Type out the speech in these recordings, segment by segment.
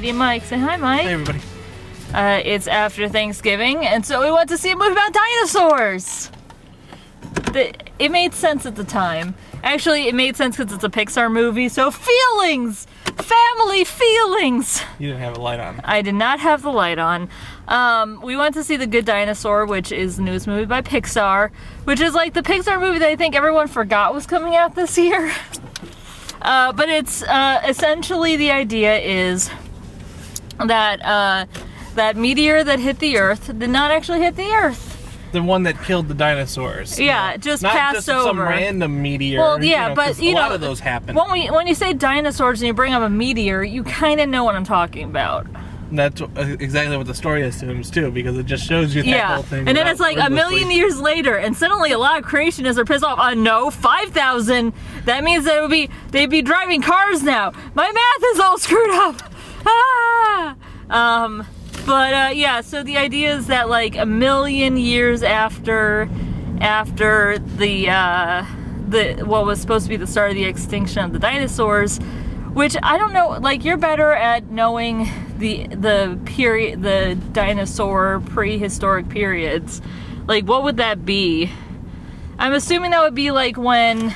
Katie and Mike. Say hi, Mike. Hey, everybody. It's after Thanksgiving, and so we went to see a movie about dinosaurs. It made sense at the time. Actually, it made sense because it's a Pixar movie, so feelings! Family feelings! You didn't have a light on. I did not have the light on. We went to see The Good Dinosaur, which is the newest movie by Pixar, which is like the Pixar movie that I think everyone forgot was coming out this year. But it's essentially the idea is that that meteor that hit the Earth did not actually hit the Earth. The one that killed the dinosaurs. Yeah, it just not passed just over. Some random meteor. Well, yeah, but a lot of those happen. When you say dinosaurs and you bring up a meteor, you kind of know what I'm talking about. And that's exactly what the story assumes too, because it just shows you that whole thing. And then it's like a million years later, and suddenly a lot of creationists are pissed off. No, 5,000. That means they'd be driving cars now. My math is all screwed up. Yeah, so the idea is that like a million years after the what was supposed to be the start of the extinction of the dinosaurs, which I don't know, like you're better at knowing the period, the dinosaur prehistoric periods. Like what would that be? I'm assuming that would be like when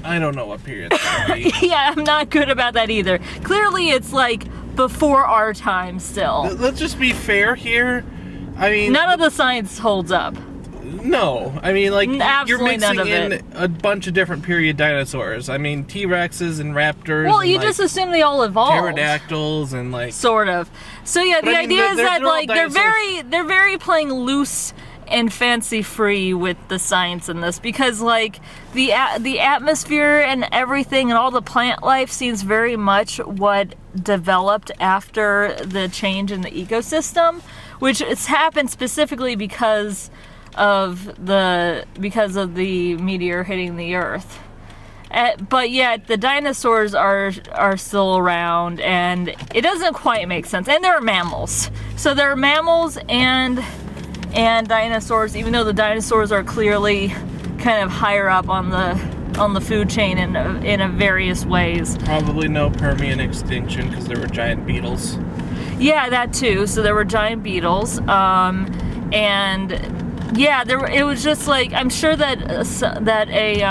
I don't know what period that would be. Yeah, I'm not good about that either. Clearly it's like before our time still. Let's just be fair here. I mean, none of the science holds up. No, I mean, like, you're mixing none of in it. a bunch of different period dinosaurs. I mean, T-Rexes and raptors. Well, and, you just assume they all evolved. Pterodactyls and like. Sort of. So yeah, the idea is that like they're very playing loose and fancy-free with the science in this, because like the atmosphere and everything and all the plant life seems very much what developed after the change in the ecosystem, which has happened specifically because of the meteor hitting the Earth. But yet the dinosaurs are still around, and it doesn't quite make sense. And there are mammals, so there are mammals and dinosaurs, even though the dinosaurs are clearly kind of higher up on the food chain in various ways. Probably no Permian extinction because there were giant beetles. Yeah, that too. So there were giant beetles, and yeah, it was just like, I'm sure that a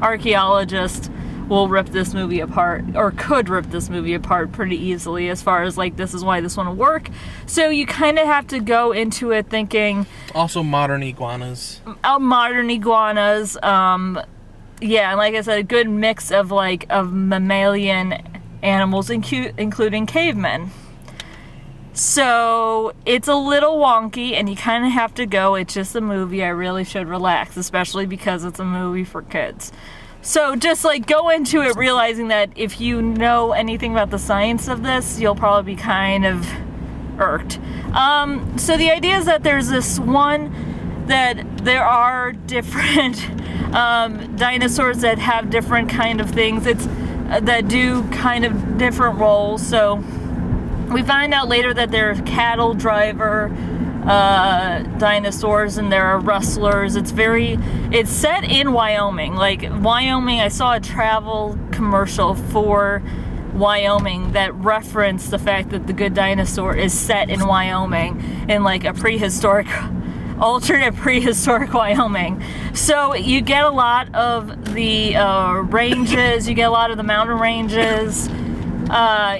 archaeologist will rip this movie apart, or could rip this movie apart pretty easily, as far as like, this is why this one will work. So you kind of have to go into it thinking. Also modern iguanas. Modern iguanas. Yeah, and like I said, a good mix of mammalian animals, including cavemen. So it's a little wonky, and you kind of have to go, it's just a movie, I really should relax, especially because it's a movie for kids. So just like go into it realizing that if you know anything about the science of this, you'll probably be kind of irked. So the idea is that there's this one, that there are different dinosaurs that have different kind of things. That do kind of different roles. So we find out later that there are cattle driver dinosaurs, and there are rustlers. It's set in Wyoming. Like Wyoming, I saw a travel commercial for Wyoming that referenced the fact that The Good Dinosaur is set in Wyoming, in like a alternate prehistoric Wyoming. So you get a lot of the ranges, you get a lot of the mountain ranges.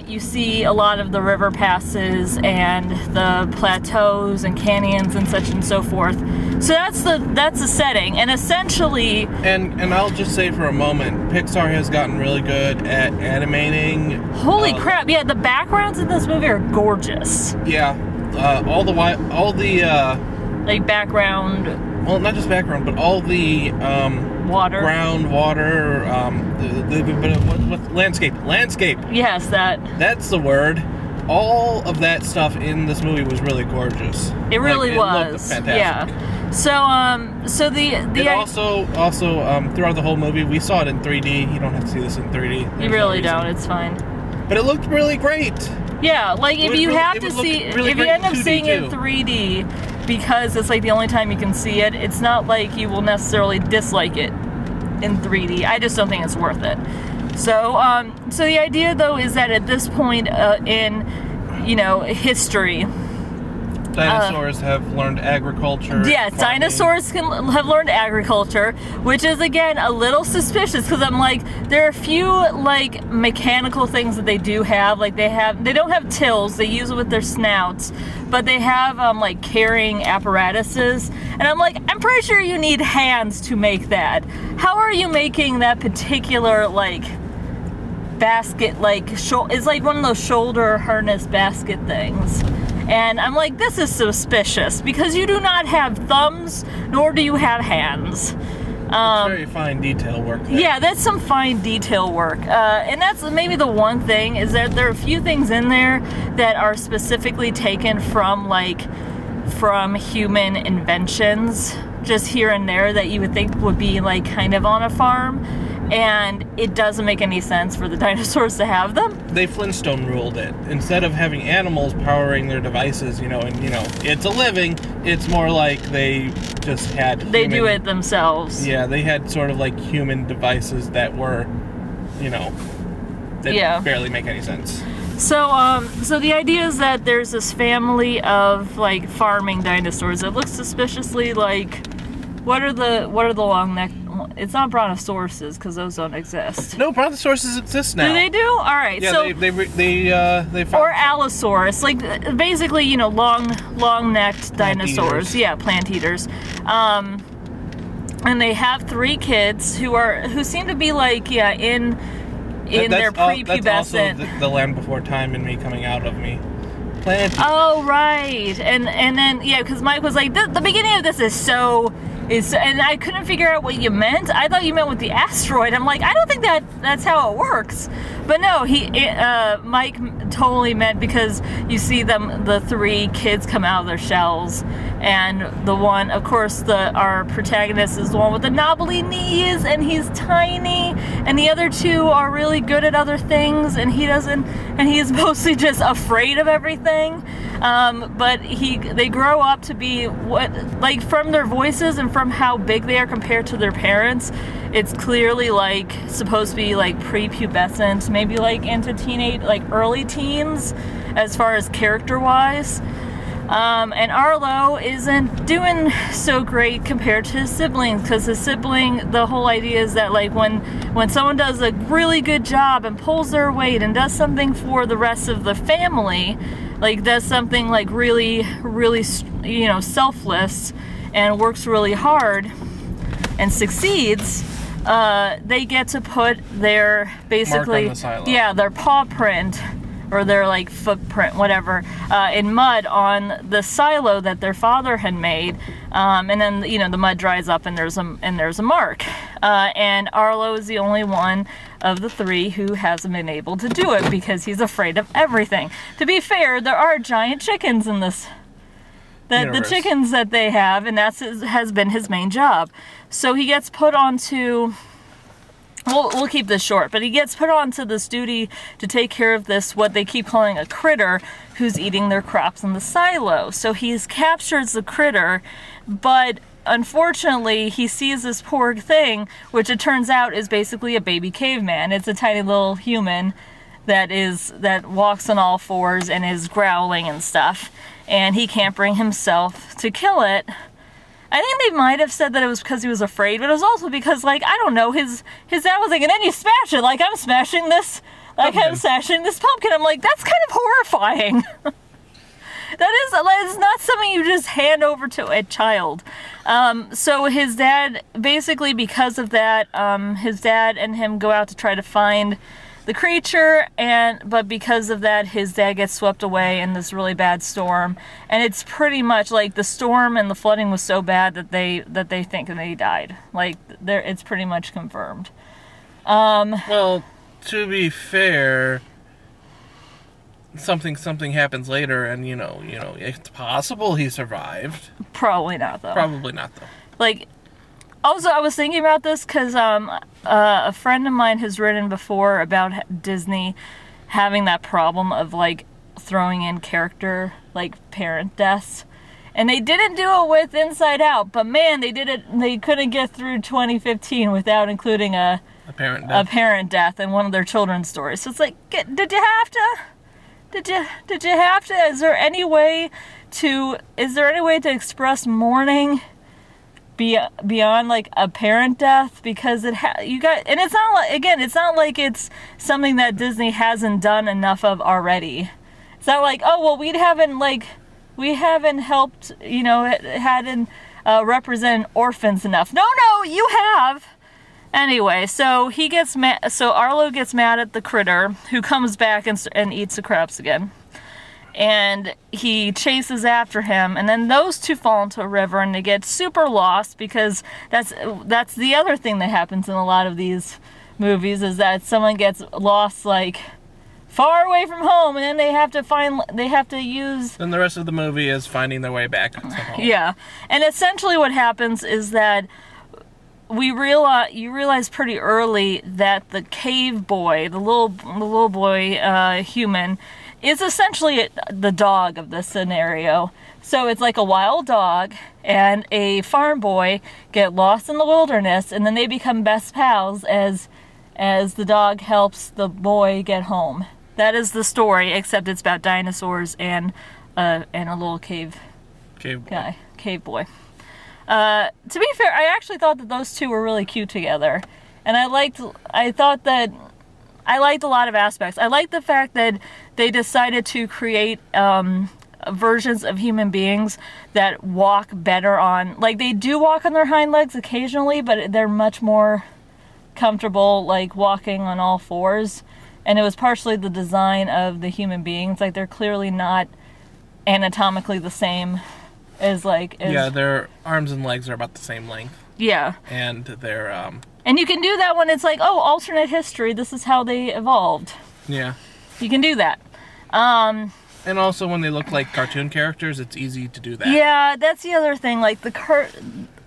You see a lot of the river passes and the plateaus and canyons and such and so forth. So that's the setting, and essentially. And I'll just say for a moment, Pixar has gotten really good at animating. Holy crap! Yeah, the backgrounds in this movie are gorgeous. Yeah, all the like background. Well, not just background, but all the water, groundwater, what landscape. Yes, that's the word. All of that stuff in this movie was really gorgeous. It really was. It looked fantastic. Yeah. So it also throughout the whole movie, we saw it in 3D. You don't have to see this in 3D. You really don't. It's fine. But it looked really great. Yeah, like if you end up seeing it in 3D, because it's like the only time you can see it, it's not like you will necessarily dislike it in 3D. I just don't think it's worth it. So the idea, though, is that at this point in, history, dinosaurs have learned agriculture. Yes, dinosaurs have learned agriculture, which is, again, a little suspicious, because I'm like, there are a few, like, mechanical things that they do have. Like, they don't have tills, they use it with their snouts, but they have, like, carrying apparatuses, and I'm like, I'm pretty sure you need hands to make that. How are you making that particular, like, basket, like, it's like one of those shoulder harness basket things? And I'm like, this is suspicious, because you do not have thumbs, nor do you have hands. It's very fine detail work there. Yeah, that's some fine detail work. And that's maybe the one thing, is that there are a few things in there that are specifically taken from human inventions, just here and there, that you would think would be, like, kind of on a farm. And it doesn't make any sense for the dinosaurs to have them. They Flintstone ruled it. Instead of having animals powering their devices, it's a living, it's more like they just had They do it themselves. Yeah, they had sort of like human devices that were, that barely make any sense. So the idea is that there's this family of, like, farming dinosaurs that looks suspiciously like, what are the long neck? It's not brontosauruses, because those don't exist. No, brontosauruses exist now. Do they do? All right. Yeah, so they found or Allosaurus, like, basically, long-necked dinosaurs. eaters. Yeah, plant eaters. And they have 3 kids who seem to be, like, in their prepubescent. That's also the Land Before Time and me coming out of me. Plant eaters. Oh, right. And then, because Mike was like, the beginning of this and I couldn't figure out what you meant. I thought you meant with the asteroid. I'm like, I don't think that's how it works. But no, Mike totally meant, because you see the 3 kids come out of their shells, and the one, of course, our protagonist is the one with the knobbly knees, and he's tiny, and the other 2 are really good at other things, and he doesn't, and he's mostly just afraid of everything. But they grow up to be from their voices and from how big they are compared to their parents, it's clearly, like, supposed to be, like, prepubescent, maybe, like, into teenage, like, early teens, as far as character-wise. And Arlo isn't doing so great compared to his siblings, because his sibling, the whole idea is that, like, when someone does a really good job and pulls their weight and does something for the rest of the family, like, does something, like, really, really, selfless, and works really hard and succeeds, they get to put their, basically, mark on the silo. Yeah, their paw print, or their, like, footprint, whatever, in mud on the silo that their father had made, and then, the mud dries up and there's a mark, and Arlo is the only one of the 3 who hasn't been able to do it, because he's afraid of everything. To be fair, there are giant chickens in this. The chickens that they have, and has been his main job. So he gets put onto. We'll keep this short, but he gets put onto this duty to take care of this, what they keep calling a critter, who's eating their crops in the silo. So he captures the critter, but unfortunately he sees this poor thing, which it turns out is basically a baby caveman. It's a tiny little human that walks on all 4s and is growling and stuff, and he can't bring himself to kill it. I think they might have said that it was because he was afraid, but it was also because, like, I don't know, his dad was like, and then you smash it, like, I'm smashing this pumpkin. I'm like, that's kind of horrifying. That is not something you just hand over to a child. So his dad, basically because of that, his dad and him go out to try to find the creature, but because of that, his dad gets swept away in this really bad storm, and it's pretty much like the storm and the flooding was so bad that they think that he died. Like, it's pretty much confirmed. Well, to be fair, something happens later, and it's possible he survived. Probably not, though. Like, also, I was thinking about this because a friend of mine has written before about Disney having that problem of, like, throwing in character, like, parent deaths. And they didn't do it with Inside Out, but man, they couldn't get through 2015 without including a apparent death in one of their children's stories. So it's like, did you have to? Did you have to? Is there any way to express mourning beyond like apparent death? Because and it's not like, again, it's not like it's something that Disney hasn't done enough of already. It's not like, oh well, we haven't helped, hadn't represented orphans enough. No, you have. Anyway, so he gets mad. So Arlo gets mad at the critter, who comes back and eats the crabs again. And he chases after him, and then those two fall into a river, and they get super lost, because that's the other thing that happens in a lot of these movies, is that someone gets lost like far away from home, and then they have to use. Then the rest of the movie is finding their way back to home. Yeah, and essentially what happens is that you realize pretty early that the cave boy, the little boy human, is essentially the dog of this scenario. So it's like a wild dog and a farm boy get lost in the wilderness, and then they become best pals as the dog helps the boy get home. That is the story, except it's about dinosaurs and a little cave boy. To be fair, I actually thought that those two were really cute together, and I liked a lot of aspects. I liked the fact that they decided to create versions of human beings that walk better on, like, they do walk on their hind legs occasionally, but they're much more comfortable like walking on all fours. And it was partially the design of the human beings. Like, they're clearly not anatomically the same as their arms and legs are about the same length. Yeah. And they're and you can do that when it's like, oh, alternate history, this is how they evolved. Yeah. You can do that. And also when they look like cartoon characters, it's easy to do that. Yeah, that's the other thing. Like,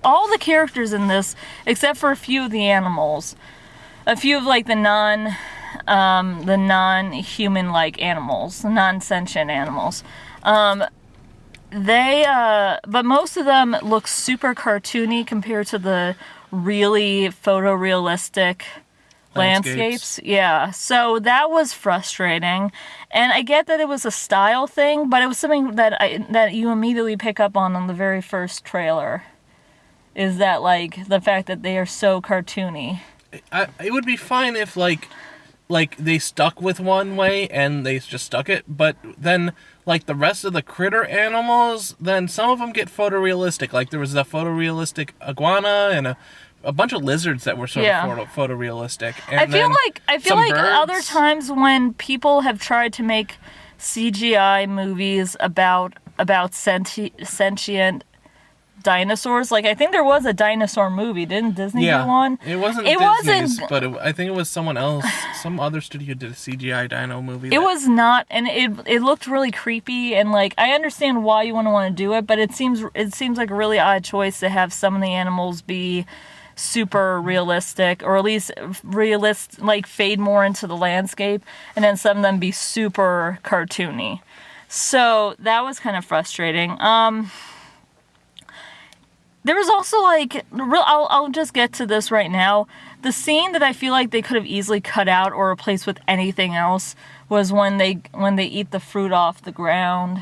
all the characters in this, except for a few of the animals, a few of like the non-human like animals, the non-sentient animals, but most of them look super cartoony compared to the really photorealistic landscapes. Yeah, so that was frustrating. And I get that it was a style thing, but it was something that you immediately pick up on the very first trailer. Is that, like, the fact that they are so cartoony. It would be fine if, like they stuck with one way and they just stuck it, but then, like, the rest of the critter animals, then some of them get photorealistic. Like, there was a photorealistic iguana and a bunch of lizards that were sort of photorealistic. And I feel like birds. Other times when people have tried to make CGI movies about sentient dinosaurs, like, I think there was a dinosaur movie. Didn't Disney do one? It wasn't Disney's, but I think it was someone else. Some other studio did a CGI dino movie. It was not, and it looked really creepy, and, like, I understand why you want to do it, but it seems like a really odd choice to have some of the animals be super realistic, or at least like fade more into the landscape, and then some of them be super cartoony. So that was kind of frustrating. There was also, like, I'll just get to this right now. The scene that I feel like they could have easily cut out or replaced with anything else was when they eat the fruit off the ground.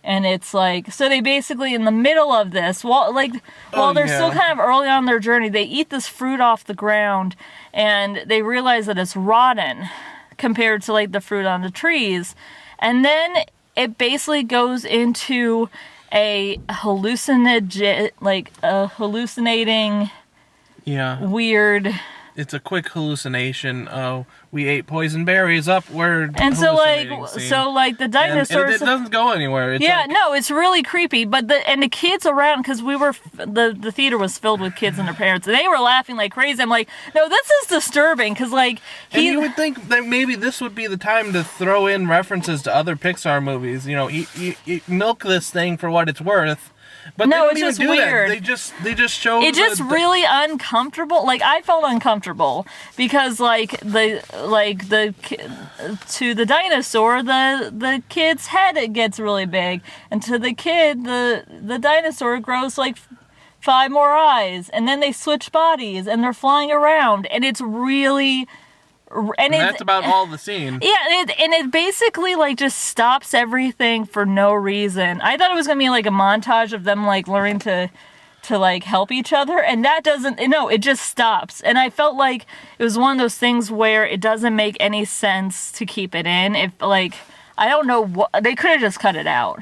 And it's like, so they basically, in the middle of this, while they're still kind of early on their journey, they eat this fruit off the ground, and they realize that it's rotten compared to, like, the fruit on the trees. And then it basically goes into a hallucinating, weird. It's a quick hallucination. Oh, we ate poison berries. We're and so the dinosaurs. And it doesn't go anywhere. It's really creepy. But the kids around, because the theater was filled with kids and their parents, and they were laughing like crazy. I'm like, no, this is disturbing, because and you would think that maybe this would be the time to throw in references to other Pixar movies. You milk this thing for what it's worth. But no, they don't it's even just do weird. That. They just show. It's just really uncomfortable. Like, I felt uncomfortable because, like, to the dinosaur, the kid's head, it gets really big, and to the kid, the dinosaur grows like 5 more eyes, and then they switch bodies, and they're flying around, and it's really... And that's about all the scene. Yeah, and it basically, like, just stops everything for no reason. I thought it was going to be, like, a montage of them, like, learning to like, help each other, and that doesn't... No, it just stops. And I felt like it was one of those things where it doesn't make any sense to keep it in. If, like, I don't know what... They could have just cut it out.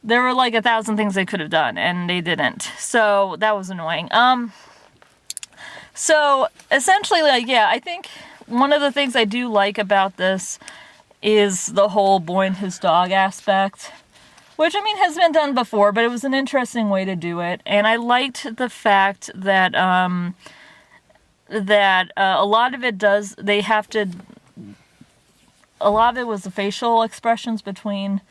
There were, like, 1,000 things they could have done, and they didn't. So, that was annoying. So, essentially, like, yeah, I think... One of the things I do like about this is the whole boy and his dog aspect, which, I mean, has been done before, but it was an interesting way to do it. And I liked the fact that a lot of it does, they have to, a lot of it was the facial expressions between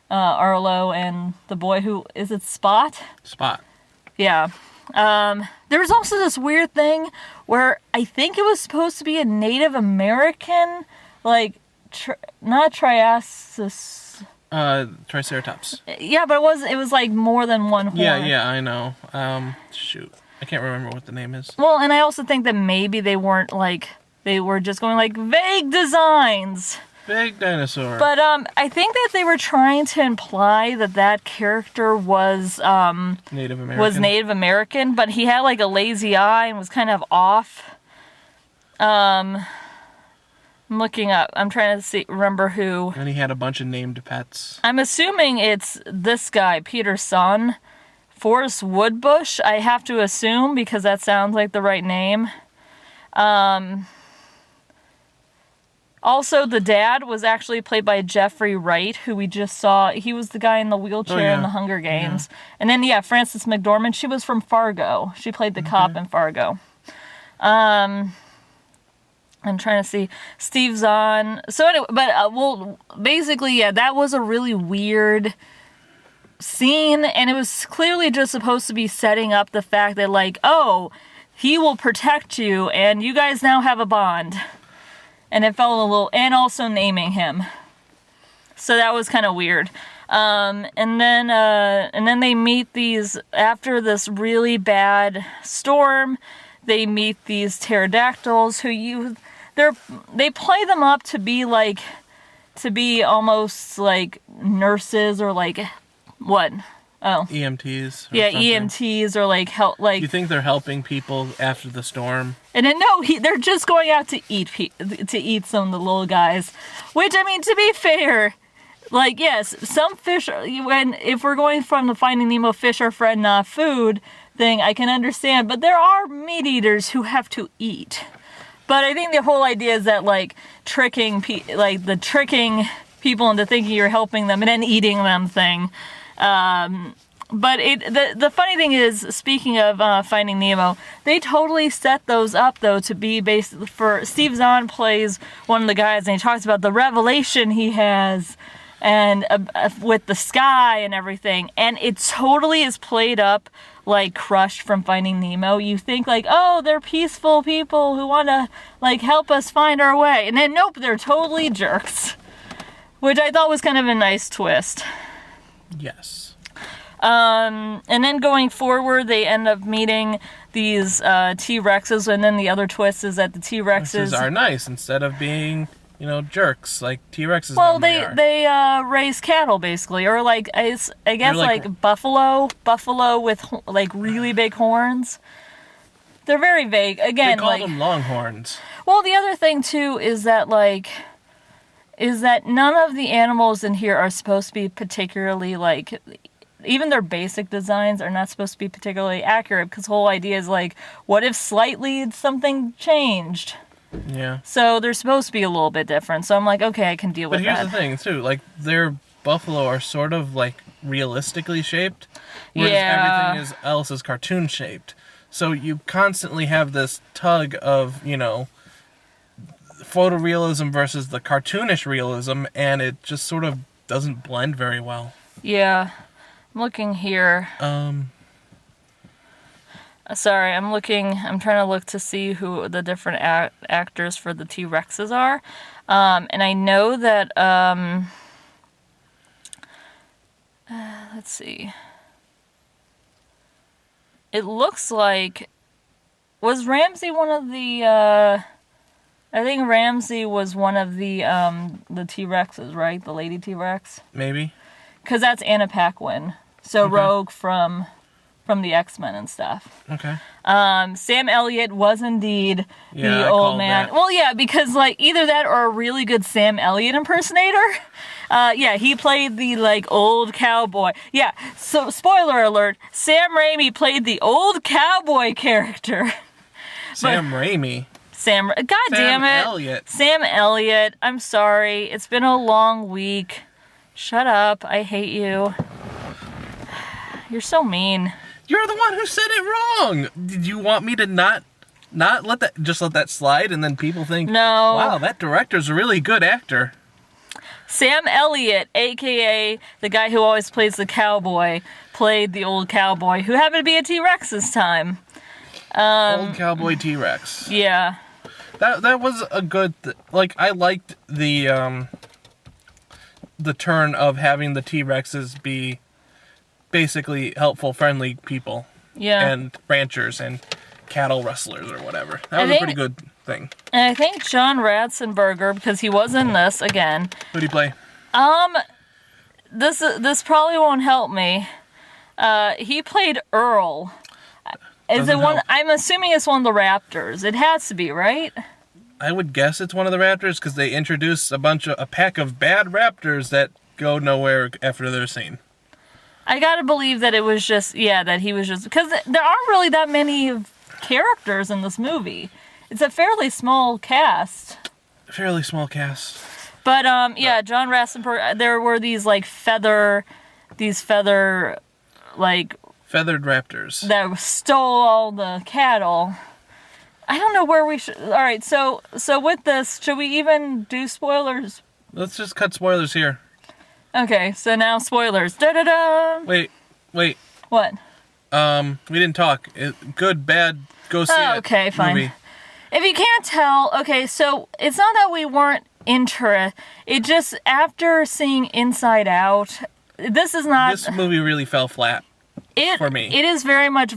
Arlo and the boy who, is it Spot? Spot. Yeah. There was also this weird thing where I think it was supposed to be a Native American, like, not Triasis. Triceratops. Yeah, but it was like more than one horn. Yeah, I know. Shoot. I can't remember what the name is. Well, and I also think that maybe they weren't, like, they were just going, like, vague designs. Big dinosaur. But, I think that they were trying to imply that character was, Native American. Was Native American, but he had, like, a lazy eye and was kind of off. I'm looking up. I'm trying to remember who. And he had a bunch of named pets. I'm assuming it's this guy, Peter's son. Forrest Woodbush, I have to assume, because that sounds like the right name. Also, the dad was actually played by Jeffrey Wright, who we just saw. He was the guy in the wheelchair in the Hunger Games. Yeah. And then, Frances McDormand, she was from Fargo. She played the cop in Fargo. I'm trying to see. Steve Zahn. So anyway, but, basically, that was a really weird scene, and it was clearly just supposed to be setting up the fact that, like, oh, he will protect you, and you guys now have a bond. And it felt a little, and also naming him. So that was kind of weird. And then they meet these, after this really bad storm, they meet these pterodactyls who they play them up to be almost like nurses or like, what? Oh. EMTs. Yeah, something. EMTs or like help. Like, you think they're helping people after the storm? And then they're just going out to eat some of the little guys. Which, I mean, to be fair, like, yes, some fish. If we're going from the Finding Nemo fish are friend not food thing, I can understand. But there are meat eaters who have to eat. But I think the whole idea is that, like, tricking people into thinking you're helping them and then eating them thing. But the funny thing is, speaking of Finding Nemo, they totally set those up, though, to be based for... Steve Zahn plays one of the guys, and he talks about the revelation he has and with the sky and everything, and it totally is played up like Crushed from Finding Nemo. You think, like, oh, they're peaceful people who want to, like, help us find our way, and then, nope, they're totally jerks, which I thought was kind of a nice twist. Yes. And then going forward, they end up meeting these T-Rexes, and then the other twist is that the T-Rexes are nice instead of being, jerks like T-Rexes. Well, they raise cattle basically, or like I guess like buffalo with like really big horns. They're very vague. Again, they call them longhorns. Well, the other thing too is that none of the animals in here are supposed to be particularly, like, even their basic designs are not supposed to be particularly accurate, because the whole idea is, like, what if slightly something changed? Yeah. So they're supposed to be a little bit different. So I'm like, okay, I can deal with that. But here's the thing, too. Like, their buffalo are sort of, like, realistically shaped, whereas everything else is cartoon shaped. So you constantly have this tug of, photorealism versus the cartoonish realism, and it just sort of doesn't blend very well. Yeah. I'm looking here. Sorry, I'm trying to look to see who the different actors for the T-Rexes are. And I know that, let's see. it looks like... Was Ramsey one of the, I think Ramsey was one of the T-Rexes, right? The lady T-Rex? Maybe. Because that's Anna Paquin. So Okay. Rogue from the X-Men and stuff. Okay. Sam Elliott was indeed Yeah, the I old called man. that. Well, yeah, because like either that or a really good Sam Elliott impersonator. Yeah, he played the like old cowboy. Yeah, so spoiler alert, Sam Raimi played the old cowboy character. Sam Raimi. God damn it. Elliott. Sam Elliott. I'm sorry. It's been a long week. Shut up. I hate you. You're so mean. You're the one who said it wrong. Did you want me to not let that slide and then people think, No. wow, that director's a really good actor. Sam Elliott, a.k.a. the guy who always plays the cowboy, played the old cowboy, who happened to be a T-Rex this time. Old cowboy T-Rex. Yeah. That was a good like I liked the turn of having the T-Rexes be basically helpful, friendly people. Yeah. And ranchers and cattle rustlers or whatever. That was a pretty good thing. And I think John Ratzenberger, because he was in this again. Who'd he play? This probably won't help me. He played Earl. Is it Doesn't one? help. I'm assuming it's one of the Raptors. It has to be, right? I would guess it's one of the raptors because they introduce a pack of bad raptors that go nowhere after they're seen. I gotta believe that it was just, that he was just, because there aren't really that many characters in this movie. It's a fairly small cast. Fairly small cast. But, John Ratzenberger, there were these feather, Feathered raptors. that stole all the cattle. I don't know where we should, alright, so with this, should we even do spoilers? Let's just cut spoilers here. Okay, so now spoilers. Da-da-da! Wait. What? We didn't talk. Good, bad, go see it. Okay, fine. Movie. If you can't tell, okay, so it's not that we weren't interested. It just, after seeing Inside Out, this is not... This movie really fell flat for me. It is very much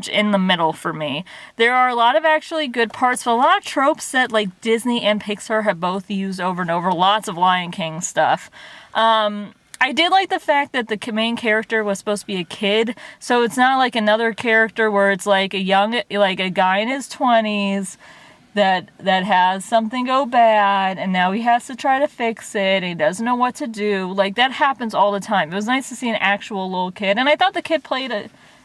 in the middle for me. There are a lot of actually good parts, but a lot of tropes that Disney and Pixar have both used over and over. Lots of Lion King stuff. I did like the fact that the main character was supposed to be a kid, so it's not like another character where it's a guy in his 20s that has something go bad, and now he has to try to fix it, and he doesn't know what to do. That happens all the time. It was nice to see an actual little kid, and I thought the kid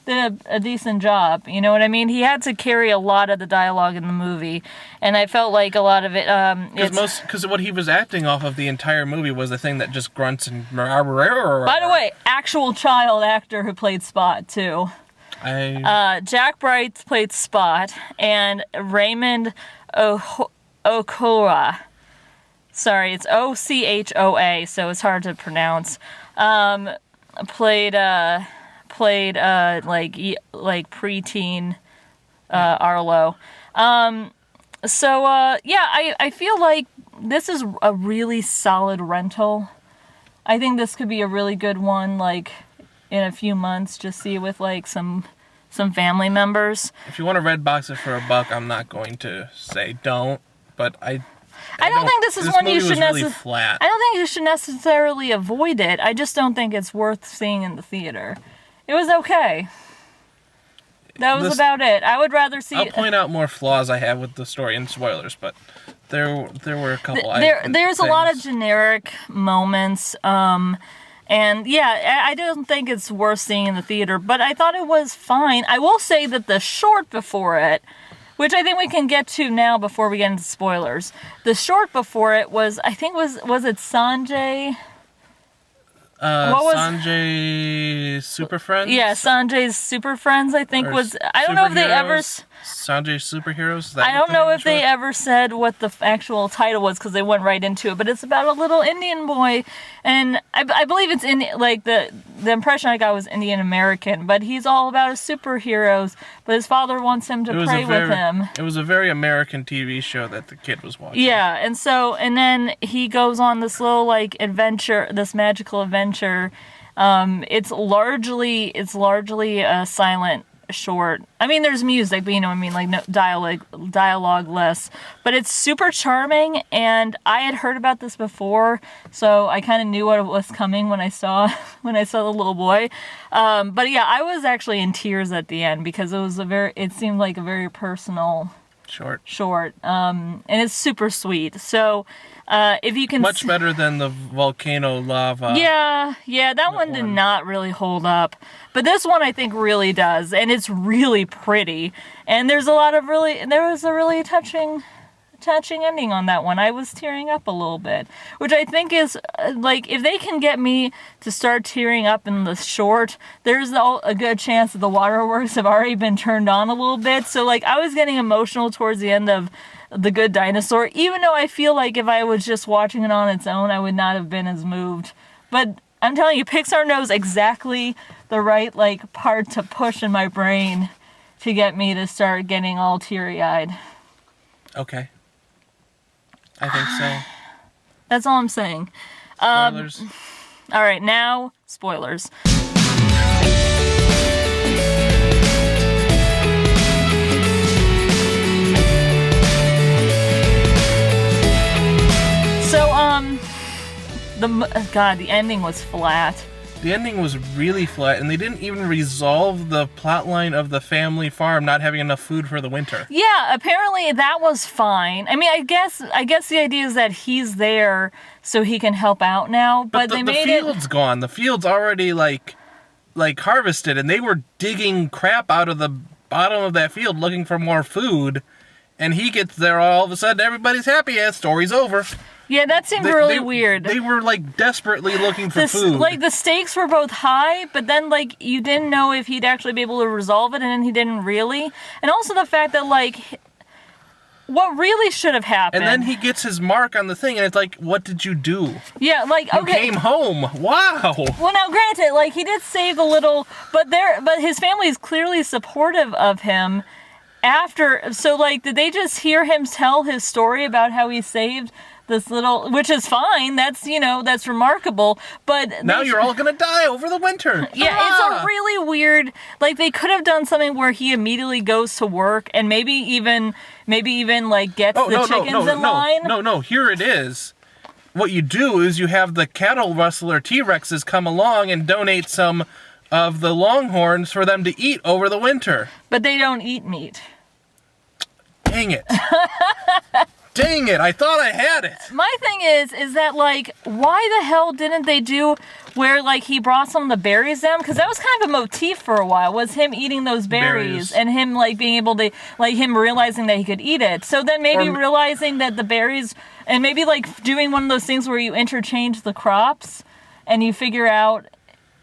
did a decent job. You know what I mean? He had to carry a lot of the dialogue in the movie, and I felt like a lot of it. Because what he was acting off of the entire movie was the thing that just grunts and. By the way, actual child actor who played Spot too. Jack Bright played Spot, and Raymond Okora. Sorry, it's Ochoa, so it's hard to pronounce. Played preteen Arlo. I feel like this is a really solid rental. I think this could be a really good one, in a few months, just see it with some family members. If you want to red box it for $1, I'm not going to say don't, but I don't think this is one you should really flat. I don't think you should necessarily avoid it. I just don't think it's worth seeing in the theater. It was okay. That was about it. I would rather see. I'll point out more flaws I have with the story and spoilers, but there were a couple. There's a lot of generic moments. I don't think it's worth seeing in the theater, but I thought it was fine. I will say that the short before it, which I think we can get to now before we get into spoilers, the short before it was it Sanjay? Sanjay Super Friends? Yeah, Sanjay's Super Friends, I think I don't know if they ever... Sanjay Superheroes? I don't know if they ever said what the actual title was because they went right into it, but it's about a little Indian boy, and I believe it's the impression I got was Indian American, but he's all about his superheroes, but his father wants him to pray with him. It was a very American TV show that the kid was watching. Yeah, and then he goes on this little adventure, this magical adventure. It's largely a silent short. I mean, there's music, but you know what I mean, like no dialogue less. But it's super charming, and I had heard about this before, so I kind of knew what was coming when I saw the little boy. But yeah, I was actually in tears at the end because it seemed like a very personal short. And it's super sweet. So if you can much better than the volcano lava. Yeah, that one did not really hold up. But this one I think really does, and it's really pretty. And there was a really touching ending on that one. I was tearing up a little bit, which I think is like, if they can get me to start tearing up in the short, there's a good chance that the waterworks have already been turned on a little bit. So like, I was getting emotional towards the end of The Good Dinosaur, even though I feel like if I was just watching it on its own, I would not have been as moved. But I'm telling you, Pixar knows exactly the right like part to push in my brain to get me to start getting all teary-eyed. Okay. I think so. That's all I'm saying. Spoilers. All right, now spoilers. The ending was flat. The ending was really flat, and they didn't even resolve the plotline of the family farm not having enough food for the winter. Yeah, apparently that was fine. I mean, I guess the idea is that he's there so he can help out now, but they made the field's gone. The field's already like harvested, and they were digging crap out of the bottom of that field looking for more food, and he gets there, all of a sudden everybody's happy. Yeah, story's over. Yeah, that seemed really weird. They were like desperately looking for food. Like the stakes were both high, but then like you didn't know if he'd actually be able to resolve it, and then he didn't really. And also the fact that like what really should have happened. And then he gets his mark on the thing, and it's like, what did you do? Yeah, like okay. You came home. Wow. Well, now granted, like he did save the little, but his family is clearly supportive of him. So like, did they just hear him tell his story about how he saved this little, which is fine. That's remarkable. But now you're all gonna die over the winter. Yeah, It's a really weird. Like they could have done something where he immediately goes to work and maybe even like gets chickens in line. No. Here it is. What you do is you have the cattle rustler T-Rexes come along and donate some of the longhorns for them to eat over the winter. But they don't eat meat. Dang it. Dang it, I thought I had it. My thing is that, like, why the hell didn't they do where, like, he brought some of the berries down? Because that was kind of a motif for a while, was him eating those berries. And him, like, being able to, like, him realizing that he could eat it. So then maybe realizing that the berries, and maybe, like, doing one of those things where you interchange the crops and you figure out,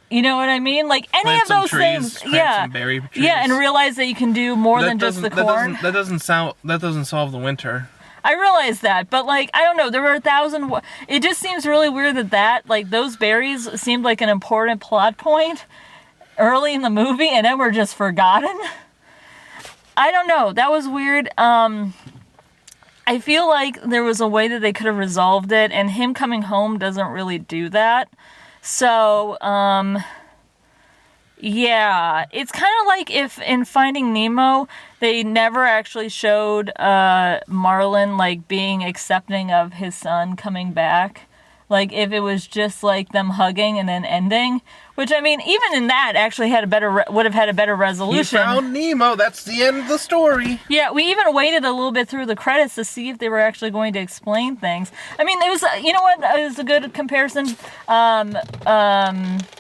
you know what I mean? Like any of those things, some berry trees. Yeah, and realize that you can do more than just the corn. That doesn't solve the winter. I realize that, but like I don't know, there were 1,000. It just seems really weird that like those berries seemed like an important plot point early in the movie, and then were just forgotten. I don't know. That was weird. I feel like there was a way that they could have resolved it, and him coming home doesn't really do that. So, yeah, it's kind of like if in Finding Nemo, they never actually showed Marlin, like, being accepting of his son coming back. Like, if it was just, like, them hugging and then ending. Which, I mean, even in that, actually would have had a better resolution. He found Nemo. That's the end of the story. Yeah, we even waited a little bit through the credits to see if they were actually going to explain things. I mean, it was, you know what, it was a good comparison?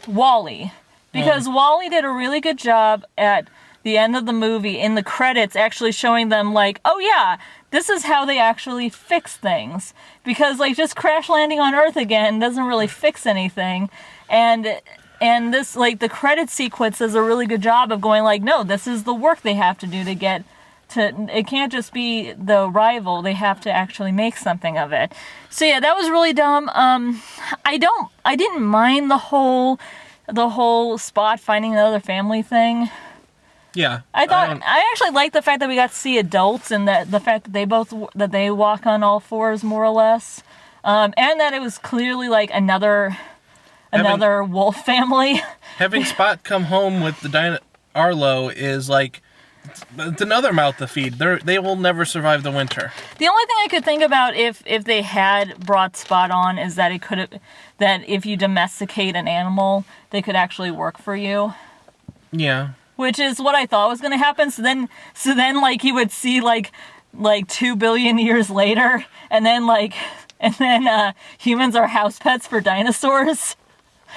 WALL-E. Because WALL-E did a really good job at the end of the movie, in the credits, actually showing them, like, oh yeah, this is how they actually fix things. Because, like, just crash landing on Earth again doesn't really fix anything. And this, like, the credit sequence does a really good job of going, like, no, this is the work they have to do to get to, it can't just be the rival, they have to actually make something of it. So yeah, that was really dumb. I didn't mind the whole Spot finding another family thing. Yeah. I actually liked the fact that we got to see adults, and that the fact that they walk on all fours more or less. And that it was clearly like another wolf family. Having Spot come home with Arlo is like it's another mouth to feed. They will never survive the winter. The only thing I could think about if they had brought Spot on is that that if you domesticate an animal, they could actually work for you. Yeah. Which is what I thought was going to happen. So then like he would see like 2 billion years later, and then humans are house pets for dinosaurs.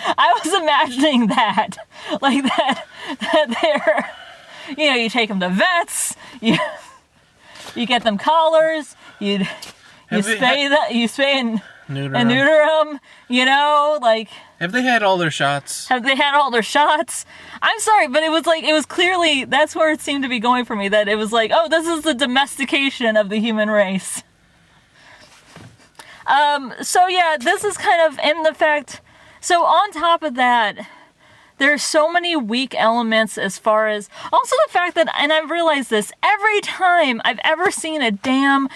I was imagining that, like that they're, you take them to vets, you get them collars, you spay and neuter them, Have they had all their shots? Have they had all their shots? I'm sorry, but it was clearly, that's where it seemed to be going for me, that it was like, oh, this is the domestication of the human race. So yeah, this is kind of, in the fact, so on top of that, there's so many weak elements as far as, also the fact that, and I've realized this, every time I've ever seen a damn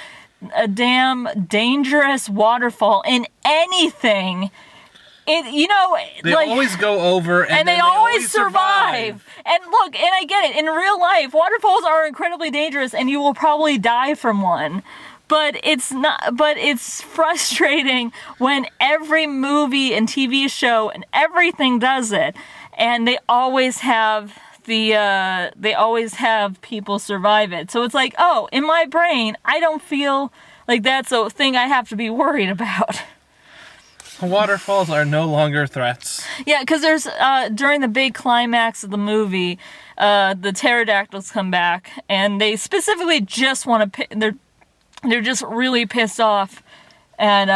dangerous waterfall in anything, they always go over and they always survive. And look, and I get it, in real life, waterfalls are incredibly dangerous and you will probably die from one. But it's frustrating when every movie and TV show and everything does it, and they always have people survive it. So it's like, oh, in my brain, I don't feel like that's a thing I have to be worried about. Waterfalls are no longer threats. Yeah, because there's during the big climax of the movie, the pterodactyls come back, and they specifically just want to. They're just really pissed off at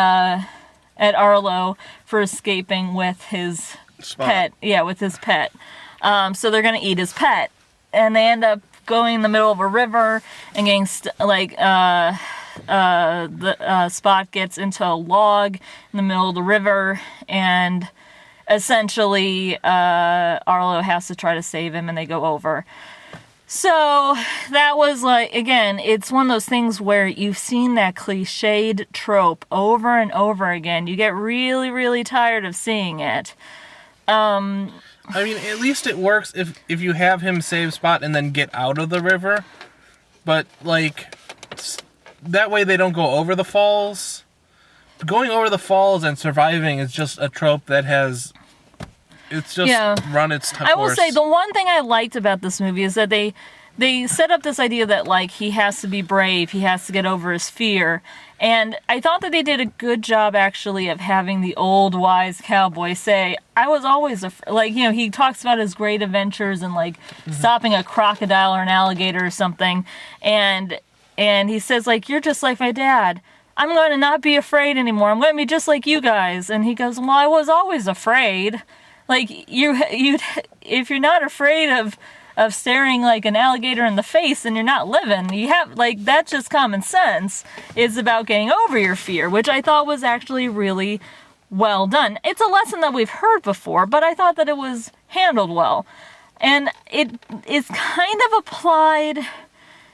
Arlo for escaping with his pet. Yeah, with his pet. So they're gonna eat his pet, and they end up going in the middle of a river and getting Spot gets into a log in the middle of the river, and essentially Arlo has to try to save him, and they go over. So that was like, again, it's one of those things where you've seen that cliched trope over and over again. You get really, really tired of seeing it. I mean, at least it works if you have him save Spot and then get out of the river. But, that way they don't go over the falls. Going over the falls and surviving is just a trope that has... It's just run its course. I will say, the one thing I liked about this movie is that they set up this idea that, he has to be brave, he has to get over his fear. And I thought that they did a good job, actually, of having the old, wise cowboy say, I was always afraid. He talks about his great adventures and, stopping a crocodile or an alligator or something. And he says, you're just like my dad. I'm going to not be afraid anymore. I'm going to be just like you guys. And he goes, well, I was always afraid. If you're not afraid of staring an alligator in the face, and you're not living. You have that's just common sense. It's about getting over your fear, which I thought was actually really well done. It's a lesson that we've heard before, but I thought that it was handled well, and it is kind of applied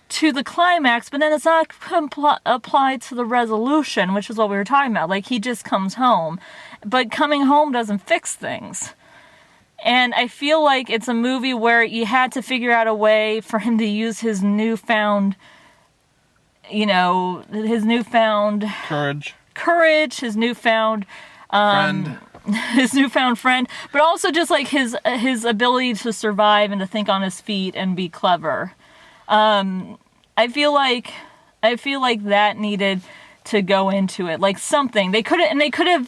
to the climax, but then it's not applied to the resolution, which is what we were talking about. He just comes home, but coming home doesn't fix things. And I feel like it's a movie where you had to figure out a way for him to use his newfound, courage, his newfound friend, but also just his ability to survive and to think on his feet and be clever. I feel like that needed to go into it, something they could have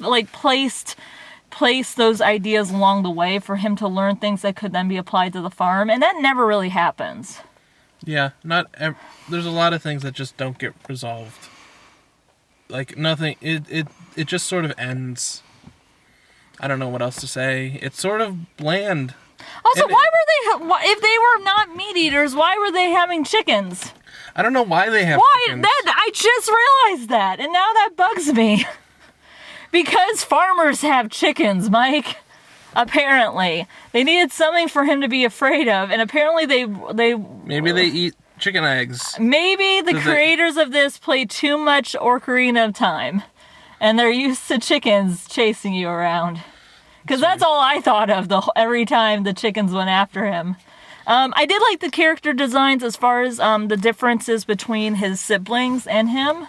placed those ideas along the way for him to learn things that could then be applied to the farm, and that never really happens. Yeah, there's a lot of things that just don't get resolved. Nothing, it just sort of ends. I don't know what else to say. It's sort of bland. Also, if they were not meat eaters, why were they having chickens? I don't know why they have chickens. I just realized that, and now that bugs me. Because farmers have chickens, Mike. Apparently. They needed something for him to be afraid of, and apparently they maybe they eat chicken eggs. Maybe the creators of this play too much Ocarina of Time, and they're used to chickens chasing you around. Because that's all I thought of every time the chickens went after him. I did like the character designs as far as the differences between his siblings and him.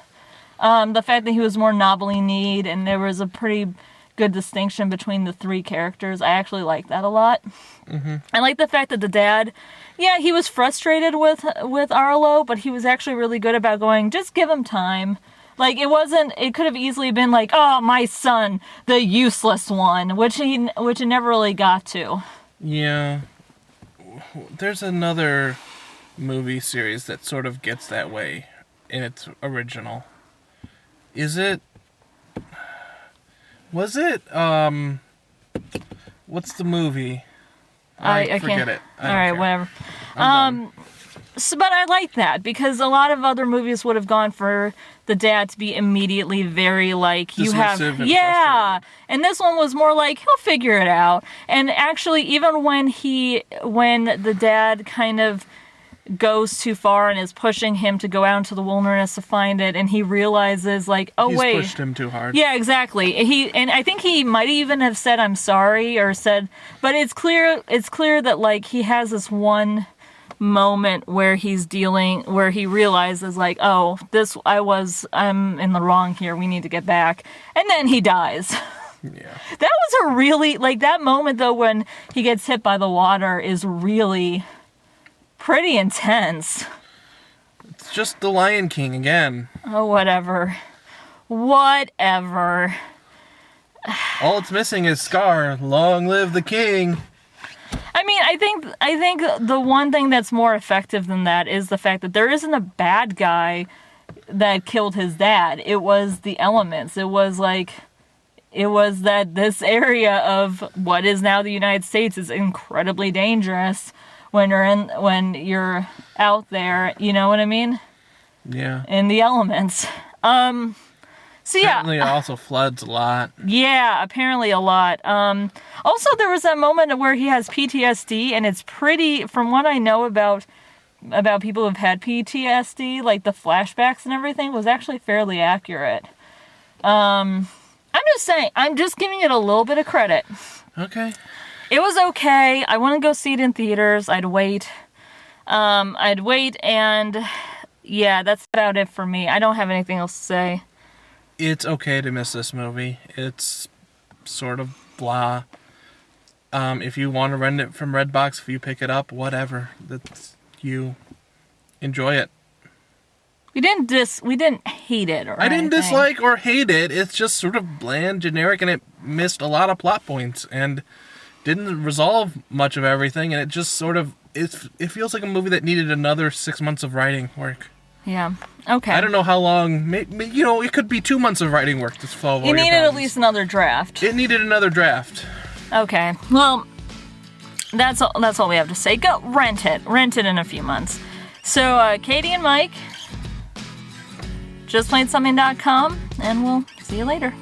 The fact that he was more knobbly kneed and there was a pretty good distinction between the three characters. I actually like that a lot. Mm-hmm. I like the fact that the dad, yeah, he was frustrated with Arlo, but he was actually really good about going, just give him time. Like, it could have easily been like, oh, my son, the useless one, which it never really got to. Yeah. There's another movie series that sort of gets that way in its original. Was it, what's the movie? I forget can't. it. Alright, whatever. So, but I like that because a lot of other movies would have gone for the dad to be immediately very like you have, yeah, and this one was more like he'll figure it out. And actually, even when the dad kind of goes too far and is pushing him to go out into the wilderness to find it, and he realizes like, oh He's wait, pushed him too hard. Yeah, exactly. And I think he might even have said I'm sorry or said, but it's clear that like he has this one moment where he realizes like, oh, I'm in the wrong here, we need to get back, and then he dies. Yeah. That was a really, like, that moment though when he gets hit by the water is really pretty intense. It's just the Lion King again. Oh, whatever. All it's missing is Scar. Long live the king. I mean, I think the one thing that's more effective than that is the fact that there isn't a bad guy that killed his dad. It was the elements. It was that this area of what is now the United States is incredibly dangerous when you're out there. You know what I mean? Yeah. In the elements. So yeah. Apparently it also floods a lot. Yeah, apparently a lot. Also, there was that moment where he has PTSD, and it's pretty, from what I know about people who've had PTSD, like the flashbacks and everything, was actually fairly accurate. I'm just saying, I'm just giving it a little bit of credit. Okay. It was okay. I want to go see it in theaters. I'd wait, and yeah, that's about it for me. I don't have anything else to say. It's okay to miss this movie. It's sort of blah. If you want to rent it from Redbox, if you pick it up, whatever. That's you. Enjoy it. We didn't hate it or I didn't anything. dislike or hate it. It's just sort of bland, generic, and it missed a lot of plot points and didn't resolve much of everything. And it just sort of it feels like a movie that needed another 6 months of writing work. Yeah. Okay. I don't know how long. It could be 2 months of writing work to solve all your needed problems. at least another draft. It needed another draft. Okay. Well, that's all we have to say. Go rent it. Rent it in a few months. So, Katie and Mike, justplayedSomething.com, and we'll see you later.